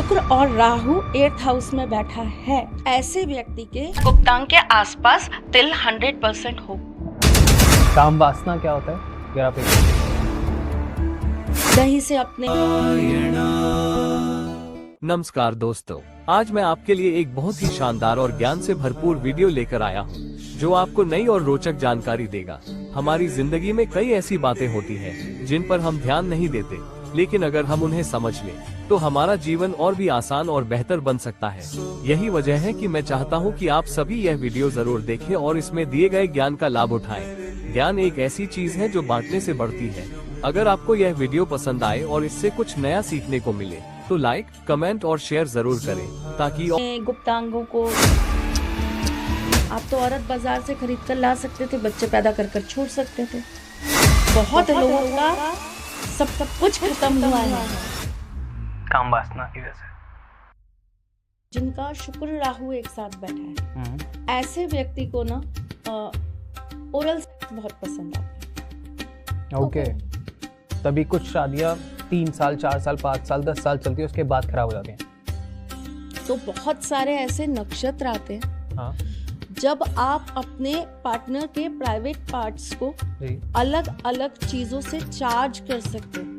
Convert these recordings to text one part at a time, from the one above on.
शुक्र और Rahu 8th house में बैठा है, ऐसे व्यक्ति के गुप्तांग के आसपास तिल 100% हो। काम वासना क्या होता है? अगर आप दही से अपने नमस्कार दोस्तों, आज मैं आपके लिए एक बहुत ही शानदार और ज्ञान से भरपूर वीडियो लेकर आया हूँ, जो आपको नई और रोचक जानकारी देगा। हमारी जिंदगी में कई ऐसी बातें होती हैं, जिन पर हम ध्यान नहीं देते, लेकिन अगर हम उन्हें समझ लें, तो हमारा जीवन और भी आसान और बेहतर बन सकता है। यही वजह है कि मैं चाहता हूँ कि आप सभी यह वीडियो जरूर देखें और इसमें दिए गए ज्ञान का लाभ उठाएं। ज्ञान एक ऐसी चीज है जो बांटने से बढ़ती है। अगर आपको यह वीडियो पसंद आए और इससे कुछ नया सीखने को मिले, तो लाइक, कमेंट और शेयर जरूर करें, ताकि गुप्तांगों को आप तो औरत बाजार से खरीद कर ला सकते थे, बच्चे पैदा कर छोड़ सकते थे। बहुत लोगों का सब कुछ खत्म हुआ है काम वासना की वजह से, जिनका शुक्र राहु एक साथ बैठा है। ऐसे व्यक्ति को ना ओरल सेक्स बहुत पसंद आता है। ओके। तभी कुछ शादियां 3 साल, 4 साल, 5 साल, 10 साल चलती है, उसके बाद खराब हो जाती हैं। तो बहुत सारे ऐसे नक्षत्र आते हैं। हाँ। जब आप अपने पार्टनर के प्राइवेट पार्ट्स को अलग अलग चीजों से चार्ज कर सकते हैं।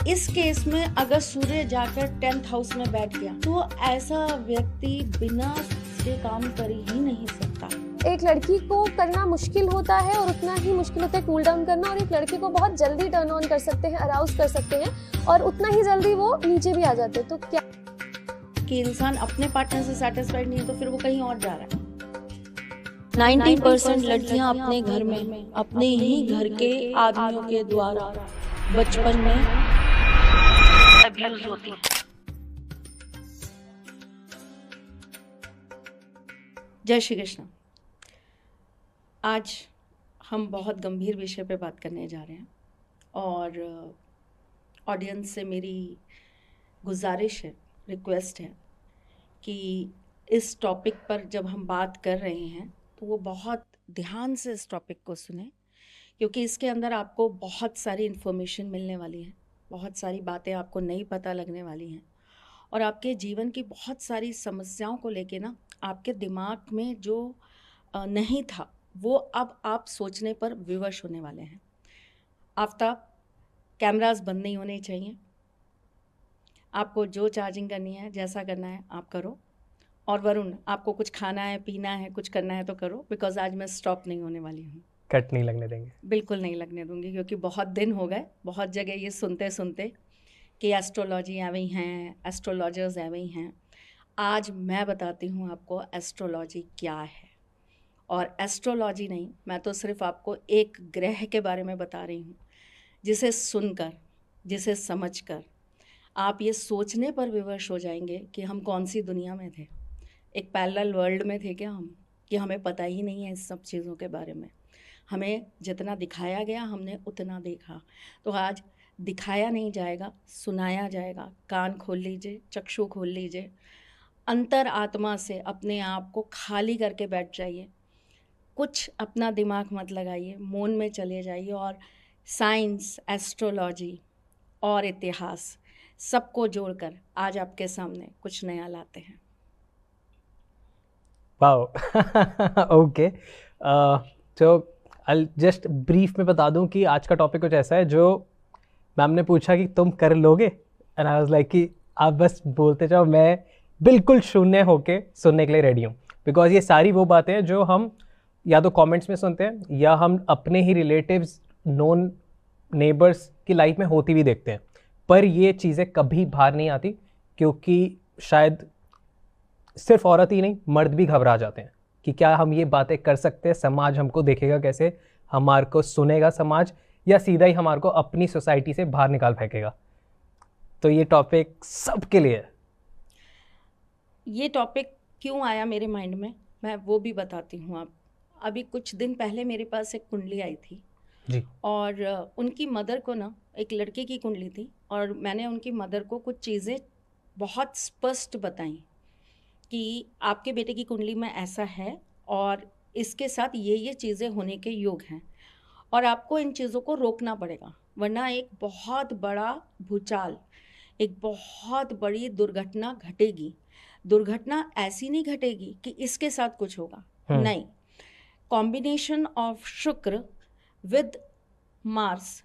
इस केस में अगर सूर्य जाकर 10th हाउस में बैठ गया, तो ऐसा व्यक्ति बिना से काम कर ही नहीं सकता। एक लड़की को करना मुश्किल होता है और उतना ही मुश्किल होता है कूल डाउन करना, और एक लड़के को बहुत जल्दी टर्न ऑन कर सकते हैं, अराउज कर सकते हैं, और उतना ही जल्दी वो नीचे भी आ जाते हैं। तो क्या कि इंसान अपने पार्टनर से सेटिस्फाइड नहीं है, तो फिर वो कहीं और जा रहा है। 90% लड़कियां अपने घर में अपने ही घर के आदमियों के द्वारा बचपन में अब्यूज होती है। जय श्री कृष्ण। आज हम बहुत गंभीर विषय पे बात करने जा रहे हैं, और ऑडियंस से मेरी गुजारिश है, रिक्वेस्ट है कि इस टॉपिक पर जब हम बात कर रहे हैं, तो वो बहुत ध्यान से इस टॉपिक को सुने, क्योंकि इसके अंदर आपको बहुत सारी इन्फॉर्मेशन मिलने वाली है, बहुत सारी बातें आपको नहीं पता लगने वाली हैं, और आपके जीवन की बहुत सारी समस्याओं को लेके ना आपके दिमाग में जो नहीं था, वो अब आप सोचने पर विवश होने वाले हैं। आफ्ताब, कैमरास बंद नहीं होने चाहिए। आपको जो चार्जिंग करनी है, जैसा करना है आप करो। और वरुण, आपको कुछ खाना है, पीना है, कुछ करना है तो करो, बिकॉज आज मैं स्टॉप नहीं होने वाली हूँ। कट नहीं लगने देंगे, बिल्कुल नहीं लगने दूंगी, क्योंकि बहुत दिन हो गए, बहुत जगह ये सुनते सुनते कि एस्ट्रोलॉजी एवं हैं, एस्ट्रोलॉजर्स एवं हैं। आज मैं बताती हूँ आपको एस्ट्रोलॉजी क्या है। और एस्ट्रोलॉजी नहीं, मैं तो सिर्फ आपको एक ग्रह के बारे में बता रही हूँ, जिसे सुनकर, जिसे समझकर आप ये सोचने पर विवश हो जाएंगे कि हम कौन सी दुनिया में थे। एक पैरेलल वर्ल्ड में थे क्या हम, कि हमें पता ही नहीं है इस सब चीज़ों के बारे में। हमें जितना दिखाया गया, हमने उतना देखा। तो आज दिखाया नहीं जाएगा, सुनाया जाएगा। कान खोल लीजिए, चक्षु खोल लीजिए, अंतर आत्मा से अपने आप को खाली करके बैठ जाइए। कुछ अपना दिमाग मत लगाइए, मौन में चले जाइए, और साइंस, एस्ट्रोलॉजी और इतिहास सबको जोड़कर आज आपके सामने कुछ नया लाते हैं। वाओ। ओके। तो आई जस्ट ब्रीफ में बता दूं कि आज का टॉपिक कुछ ऐसा है, जो मैम ने पूछा कि तुम कर लोगे, एंड आई वाज लाइक कि आप बस बोलते जाओ, मैं बिल्कुल शून्य होके सुनने के लिए रेडी हूँ। बिकॉज ये सारी वो बातें हैं जो हम या तो कमेंट्स में सुनते हैं, या हम अपने ही रिलेटिव्स, नोन नेबर्स की लाइफ में होती भी देखते हैं, पर ये चीज़ें कभी बाहर नहीं आती, क्योंकि शायद सिर्फ औरत ही नहीं, मर्द भी घबरा जाते हैं कि क्या हम ये बातें कर सकते हैं, समाज हमको देखेगा कैसे, हमारे को सुनेगा समाज, या सीधा ही हमारे को अपनी सोसाइटी से बाहर निकाल फेंकेगा। तो ये टॉपिक सबके लिए है। ये टॉपिक क्यों आया मेरे माइंड में, मैं वो भी बताती हूँ। आप अभी कुछ दिन पहले मेरे पास एक कुंडली आई थी जी, और उनकी मदर को ना, एक लड़के की कुंडली थी, और मैंने उनकी मदर को कुछ चीज़ें बहुत स्पष्ट बताई कि आपके बेटे की कुंडली में ऐसा है, और इसके साथ ये चीज़ें होने के योग हैं, और आपको इन चीज़ों को रोकना पड़ेगा, वरना एक बहुत बड़ा भूचाल एक बहुत बड़ी दुर्घटना घटेगी। दुर्घटना ऐसी नहीं घटेगी कि इसके साथ कुछ होगा, नहीं। कॉम्बिनेशन ऑफ शुक्र विद मार्स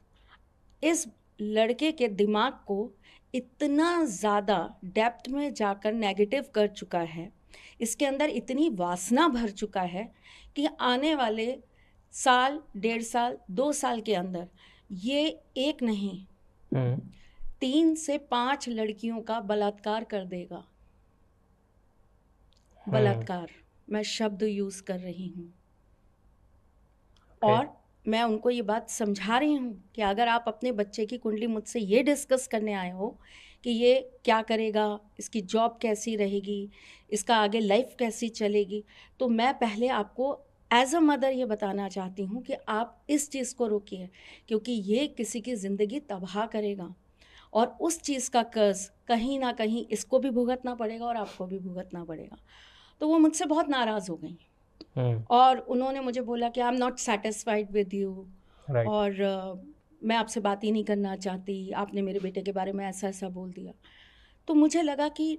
इस लड़के के दिमाग को इतना ज़्यादा डेप्थ में जाकर नेगेटिव कर चुका है, इसके अंदर इतनी वासना भर चुका है कि आने वाले साल, 1.5 साल, 2 साल के अंदर ये एक नहीं 3 से 5 लड़कियों का बलात्कार कर देगा। बलात्कार, मैं शब्द यूज़ कर रही हूँ। और मैं उनको ये बात समझा रही हूँ कि अगर आप अपने बच्चे की कुंडली मुझसे ये डिस्कस करने आए हो कि ये क्या करेगा, इसकी जॉब कैसी रहेगी, इसका आगे लाइफ कैसी चलेगी, तो मैं पहले आपको एज अ मदर ये बताना चाहती हूँ कि आप इस चीज़ को रोकिए, क्योंकि ये किसी की ज़िंदगी तबाह करेगा और उस चीज़ का कर्ज कहीं ना कहीं इसको भी भुगतना पड़ेगा और आपको भी भुगतना पड़ेगा। तो वो मुझसे बहुत नाराज़ हो गई और उन्होंने मुझे बोला कि I am not satisfied with you, और मैं आपसे बात ही नहीं करना चाहती, आपने मेरे बेटे के बारे में ऐसा ऐसा बोल दिया। तो मुझे लगा कि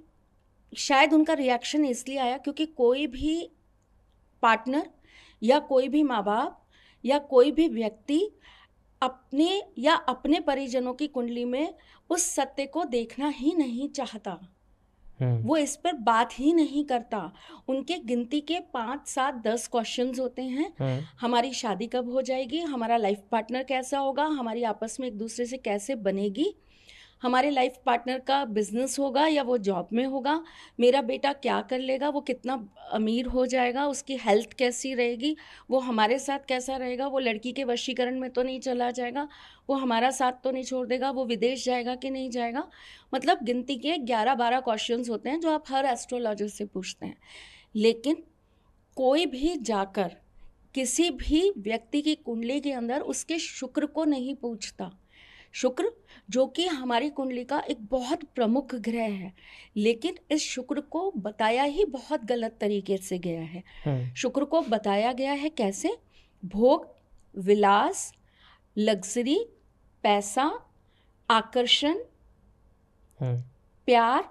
शायद उनका रिएक्शन इसलिए आया क्योंकि कोई भी पार्टनर या कोई भी माँ बाप या कोई भी व्यक्ति अपने या अपने परिजनों की कुंडली में उस सत्य को देखना ही नहीं चाहता। वो इस पर बात ही नहीं करता। उनके गिनती के 5, 7, 10 क्वेश्चंस होते हैं। हमारी शादी कब हो जाएगी, हमारा लाइफ पार्टनर कैसा होगा, हमारी आपस में एक दूसरे से कैसे बनेगी, हमारे लाइफ पार्टनर का बिजनेस होगा या वो जॉब में होगा, मेरा बेटा क्या कर लेगा, वो कितना अमीर हो जाएगा, उसकी हेल्थ कैसी रहेगी, वो हमारे साथ कैसा रहेगा, वो लड़की के वशीकरण में तो नहीं चला जाएगा, वो हमारा साथ तो नहीं छोड़ देगा, वो विदेश जाएगा कि नहीं जाएगा। मतलब गिनती के 11-12 क्वेश्चंस होते हैं जो आप हर एस्ट्रोलॉजर से पूछते हैं। लेकिन कोई भी जाकर किसी भी व्यक्ति की कुंडली के अंदर उसके शुक्र को नहीं पूछता। शुक्र जो कि हमारी कुंडली का एक बहुत प्रमुख ग्रह है, लेकिन इस शुक्र को बताया ही बहुत गलत तरीके से गया है। शुक्र को बताया गया है कैसे? भोग, विलास, लग्जरी, पैसा, आकर्षण, प्यार,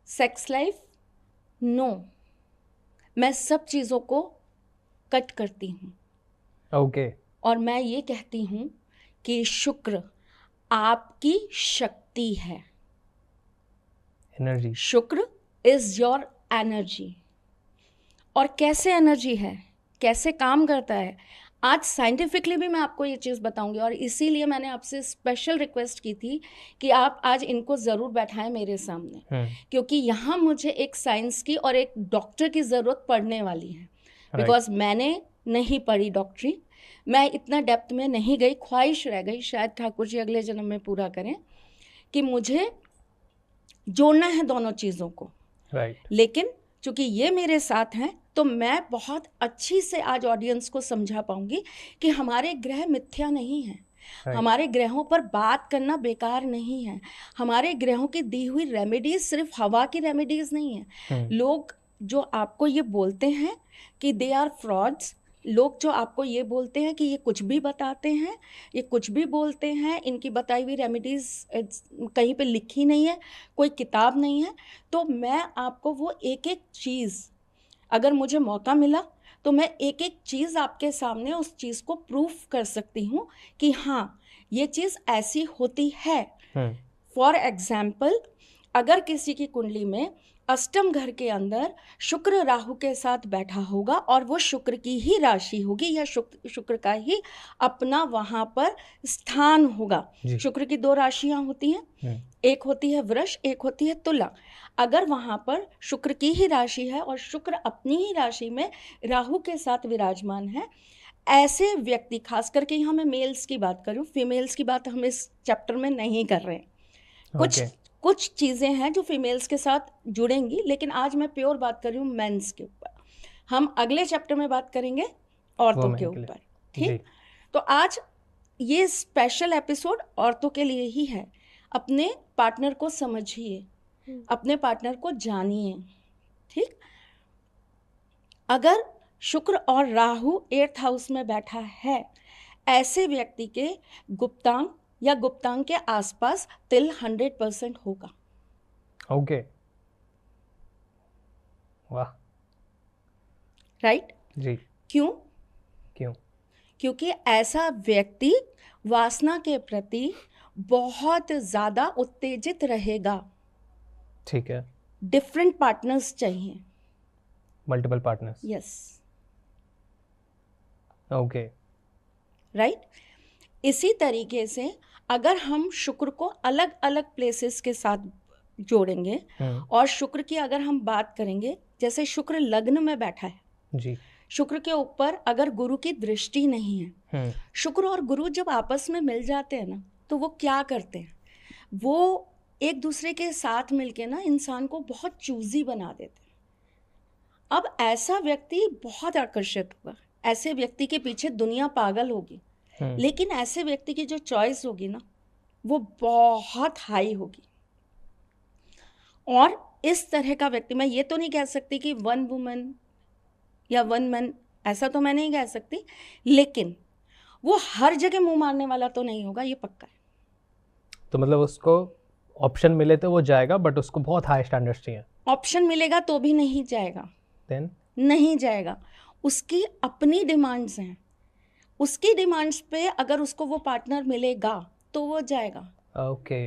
सेक्स लाइफ। नो, मैं सब चीज़ों को कट करती हूँ। ओके। और मैं ये कहती हूँ कि शुक्र आपकी शक्ति है। एनर्जी। शुक्र इज योर एनर्जी। और कैसे एनर्जी है, कैसे काम करता है, आज साइंटिफिकली भी मैं आपको ये चीज़ बताऊंगी। और इसीलिए मैंने आपसे स्पेशल रिक्वेस्ट की थी कि आप आज इनको ज़रूर बैठाएं मेरे सामने, क्योंकि यहाँ मुझे एक साइंस की और एक डॉक्टर की ज़रूरत पड़ने वाली है। बिकॉज मैंने नहीं पढ़ी डॉक्टरी, मैं इतना डेप्थ में नहीं गई, ख्वाहिश रह गई, शायद ठाकुर जी अगले जन्म में पूरा करें, कि मुझे जोड़ना है दोनों चीज़ों को। लेकिन चूंकि ये मेरे साथ हैं तो मैं बहुत अच्छी से आज ऑडियंस को समझा पाऊंगी कि हमारे ग्रह मिथ्या नहीं हैं। हमारे ग्रहों पर बात करना बेकार नहीं है। हमारे ग्रहों की दी हुई रेमेडीज सिर्फ हवा की रेमेडीज नहीं है। लोग जो आपको ये बोलते हैं कि दे आर फ्रॉड्स, लोग जो आपको ये बोलते हैं कि ये कुछ भी बताते हैं, ये कुछ भी बोलते हैं, इनकी बताई हुई रेमेडीज़ कहीं पे लिखी नहीं है, कोई किताब नहीं है, तो मैं आपको वो एक एक चीज़, अगर मुझे मौका मिला तो मैं एक एक चीज़ आपके सामने उस चीज़ को प्रूफ कर सकती हूँ कि हाँ ये चीज़ ऐसी होती है। फॉर एग्जाम्पल, अगर किसी की कुंडली में अष्टम घर के अंदर शुक्र राहु के साथ बैठा होगा और वो शुक्र की ही राशि होगी या शुक्र का ही अपना वहाँ पर स्थान होगा। शुक्र की 2 राशियाँ होती हैं, एक होती है वृष, एक होती है तुला। अगर वहाँ पर शुक्र की ही राशि है और शुक्र अपनी ही राशि में राहु के साथ विराजमान है, ऐसे व्यक्ति, खास करके यहाँ मैं मेल्स की बात करूँ, फीमेल्स की बात हम इस चैप्टर में नहीं कर रहे हैं। कुछ चीज़ें हैं जो फीमेल्स के साथ जुड़ेंगी, लेकिन आज मैं प्योर बात कर रही हूँ मेंस के ऊपर। हम अगले चैप्टर में बात करेंगे औरतों के ऊपर, ठीक? तो आज ये स्पेशल एपिसोड औरतों के लिए ही है। अपने पार्टनर को समझिए, अपने पार्टनर को जानिए, ठीक? अगर शुक्र और राहु 8th हाउस में बैठा है, ऐसे व्यक्ति के गुप्तांग, या गुप्तांग के आसपास तिल 100% होगा। ओके, वाह, राइट? जी, क्यों? क्यों? क्योंकि ऐसा व्यक्ति वासना के प्रति बहुत ज़्यादा उत्तेजित रहेगा। ठीक है, डिफरेंट पार्टनर्स चाहिए। Multiple partners, yes, okay, right? इसी तरीके से अगर हम शुक्र को अलग अलग प्लेसेस के साथ जोड़ेंगे और शुक्र की अगर हम बात करेंगे, जैसे शुक्र लग्न में बैठा है, जी, शुक्र के ऊपर अगर गुरु की दृष्टि नहीं है, शुक्र और गुरु जब आपस में मिल जाते हैं ना, तो वो क्या करते हैं, वो एक दूसरे के साथ मिलके ना इंसान को बहुत चूजी बना देते हैं। अब ऐसा व्यक्ति बहुत आकर्षित होगा, ऐसे व्यक्ति के पीछे दुनिया पागल होगी, लेकिन ऐसे व्यक्ति की जो चॉइस होगी ना, वो बहुत हाई होगी। और इस तरह का व्यक्ति, मैं ये तो नहीं कह सकती कि वन वुमन या वन मैन, ऐसा तो मैं नहीं कह सकती, लेकिन वो हर जगह मुंह मारने वाला तो नहीं होगा, ये पक्का है। तो मतलब उसको ऑप्शन मिले तो वो जाएगा, बट उसको बहुत हाई स्टैंडर्ड्स चाहिए। ऑप्शन मिलेगा तो भी नहीं जाएगा, देन नहीं जाएगा। उसकी अपनी डिमांड्स हैं, उसकी डिमांड्स पे अगर उसको वो पार्टनर मिलेगा तो वो जाएगा। ओके,